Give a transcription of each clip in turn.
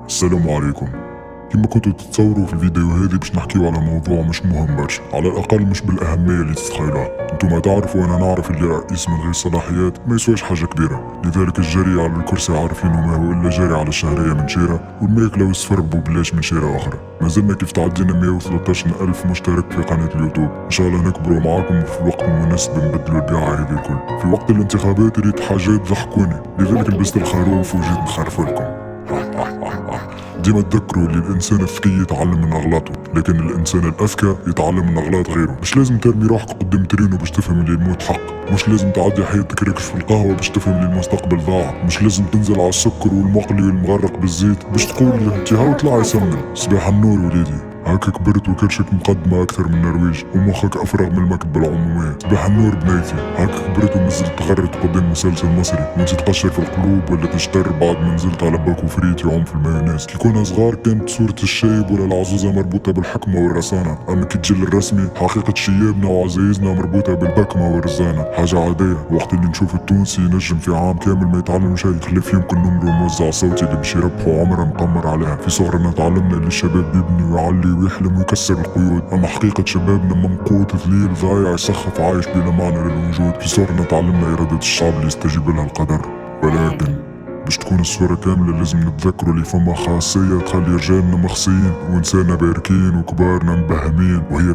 السلام عليكم. كما كنتوا تتصوروا في الفيديو هذه باش نحكيو على موضوع مش مهم برشا، على الاقل مش بالاهميه اللي تتخيلوها. انتوما تعرفوا وانا نعرف اللي رئيس من غير صلاحيات ما يسواش حاجه كبيره، لذلك الجري على الكرسي عارفين ما هو الا جري على الشهريه من شيره، والماكله والسفر ببلاش من شيره اخرى. مازلنا كيف تعدينا 113,000 مشترك في قناه اليوتيوب، ان شاء الله نكبروا معاكم وفي الوقت المناسب نبدلوا البيعه هذه الكل. في وقت الانتخابات ريت حاجات ضحكوني، لذلك لبست الخروف وجيت نخرف لكم. ديما تذكروا اللي الانسان الذكي يتعلم من اغلاطه، لكن الانسان الاذكى يتعلم من اغلاط غيره. مش لازم ترمي روحك قدام ترينو باش تفهم اللي الموت حق، مش لازم تعدي حياتك ركش في القهوه باش تفهم اللي المستقبل ضاع، مش لازم تنزل على السكر والمقلي والمغرق بالزيت باش تقول انت هاو طلع يسمن. صباح النور وليدي، هاك كبرت وكرشك مقدمة أكثر من النرويج ومخك أفرغ من المكتبة العمومية. صباح النور بنيتي، هاك كبرت ونزلت تغرد قدام مسلسل مصري وانت تقشر في القلوب ولا تشتر بعد ما نزلت على باكو فريت يعوم في المايونيز. كي كنا صغار كانت صورة الشايب ولا العزوزة مربوطة بالحكمة والرسانة، أما كي تجي للرسمي حقيقة شيابنا وعزايزنا مربوطة بالبكمة والرزانة. حاجة عادية وقت اللي نشوف التونسي ينجم في عام كامل ما يتعلم شيء، خلف يمكن نمرو موزع صوتي اللي باش يربحوا عمره مقمر عليها. في صغرنا تعلمنا اللي الشباب يبني ويعلي ويحلم ويكسر القيود، اما حقيقة شبابنا منقوط ذليل ضايع يسخف عايش بلا معنى للوجود. في صغرنا تعلمنا إرادة الشعب اللي يستجيب لها القدر، ولكن باش تكون الصورة كاملة لازم نتذكروا اللي فما خاصية تخلي رجالنا مخصيين ونسانا باركين وكبارنا مبهمين، وهي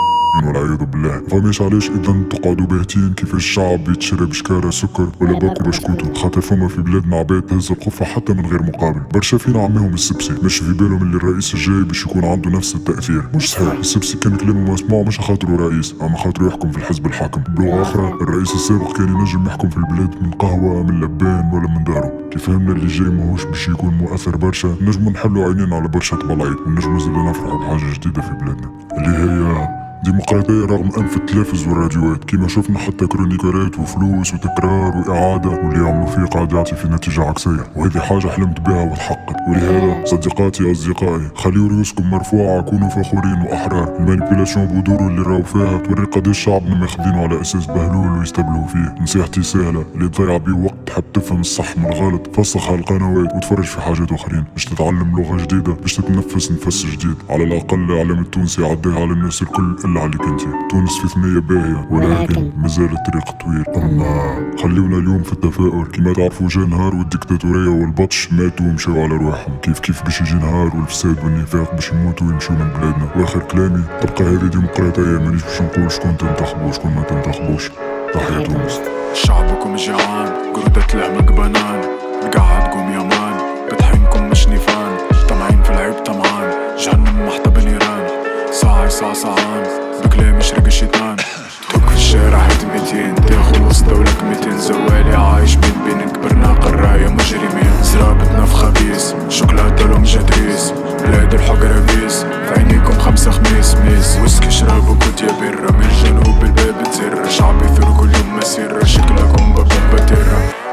والعياذ بالله. فماش علاش اذا تقعدوا باهتين كيف الشعب يتشرب شكارة سكر ولا باكو بشكوتو، خاطر فما في بلادنا عباد تهز القفة حتى من غير مقابل. برشا فينا عماهم السبسي مش في بالهم اللي الرئيس الجاي باش يكون عنده نفس التأثير. مش صحيح، السبسي كان كلامه مسموع مش خاطره رئيس، اما خاطره يحكم في الحزب الحاكم. بلغة اخرى الرئيس السابق كان ينجم يحكم في البلاد من قهوة من لبان ولا من دارو. كي فهمنا اللي جاي ماهوش باش يكون مؤثر برشا، نجمو نحلو عينينا على برشا طبلايط ونجمو زيدا نفرحوا بحاجة جديدة في بلادنا اللي هي ديمقراطية رغم أنف التلفز والراديوات. كيما شفنا حتى كرونيكارات وفلوس وتكرار وإعادة، واللي يعملوا فيه قاعد يعطي في نتيجة عكسية، وهذه حاجة حلمت بها وتحققت. ولهذا صديقاتي أصدقائي خليوا رؤوسكم مرفوعة، كونوا فخورين وأحرار. المانيبيلاسيون بودورو اللي راو فيها توري قداش شعبنا ماخذينه على أساس بهلول ويستبلوا فيه. نصيحتي سهلة، اللي تضيع بيه وقت تحب تفهم الصح من الغلط فسخ على القنوات وتفرج في حاجات أخرين باش تتعلم لغة جديدة، باش تتنفس نفس جديد. على الأقل الإعلام التونسي عداه على الناس الكل إلا عليك انت. تونس في ثنية باهية ولكن مازال الطريق طويل. أما خليونا اليوم في التفاؤل. كما تعرفوا جا نهار والديكتاتورية والبطش ماتوا ومشاو على رواحهم، كيف باش يجي نهار والفساد والنفاق باش يموتوا ويمشوا من بلادنا. واخر كلامي تبقى هذه ديمقراطية، مانيش باش نقول شكون تنتخبوا وشكون ما تنتخبوش. تحية تونس. شعبكم جيعان، قردة لحمك بنان، قعدكم يمان، بطحينكم مش نيفان، طمعين في العيب طمعان، جهنم محطة بنيران، ساعة صعان، بكلام يشرق الشيطان. توك في الشارع هيت 200، تاخد وسط دولك 200 زوالي عايش بين كبرنا قراية مجرمين، زرابتنا في خبيث، شوكولاتة لهم جدريس، بلاد الحقرة بيس، في عينيكم 5 خميس ميس، ويسكي شرابو كنت يا بيرة، من الجنوب الباب تزر، شعبي ثور كل يوم مسيرة، شكلكم بابا باتيرة.